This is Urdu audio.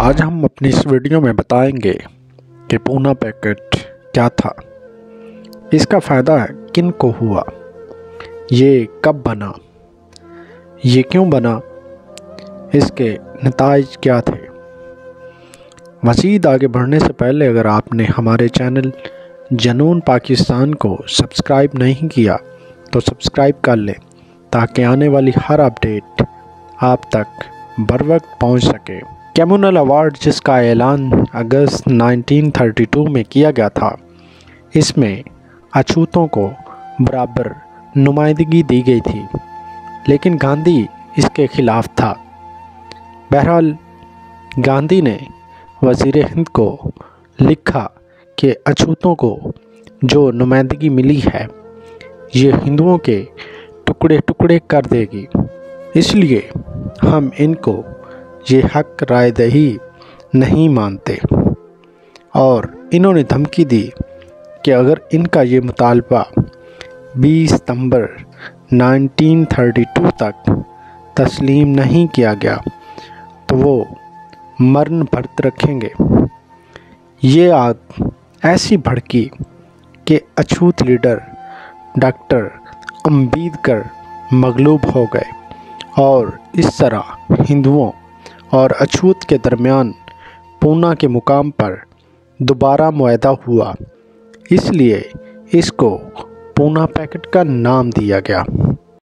آج ہم اپنی اس ویڈیو میں بتائیں گے کہ پونا پیکٹ کیا تھا، اس کا فائدہ کن کو ہوا، یہ کب بنا، یہ کیوں بنا، اس کے نتائج کیا تھے۔ مزید آگے بڑھنے سے پہلے اگر آپ نے ہمارے چینل جنون پاکستان کو سبسکرائب نہیں کیا تو سبسکرائب کر لیں تاکہ آنے والی ہر اپڈیٹ آپ تک بروقت پہنچ سکے۔ کمیونل ایوارڈ جس کا اعلان اگست 1932 میں کیا گیا تھا، اس میں اچھوتوں کو برابر نمائندگی دی گئی تھی، لیکن گاندھی اس کے خلاف تھا۔ بہرحال گاندھی نے وزیر ہند کو لکھا کہ اچھوتوں کو جو نمائندگی ملی ہے یہ ہندوؤں کے ٹکڑے ٹکڑے کر دے گی، اس لیے ہم ان کو یہ حق رائے دہی نہیں مانتے، اور انہوں نے دھمکی دی کہ اگر ان کا یہ مطالبہ 20 ستمبر 1932 تک تسلیم نہیں کیا گیا تو وہ مرن بھرت رکھیں گے۔ یہ آگ ایسی بھڑکی کہ اچھوت لیڈر ڈاکٹر امبیڈکر مغلوب ہو گئے، اور اس طرح ہندوؤں اور اچھوت کے درمیان پونا کے مقام پر دوبارہ معاہدہ ہوا، اس لیے اس کو پونا پیکٹ کا نام دیا گیا۔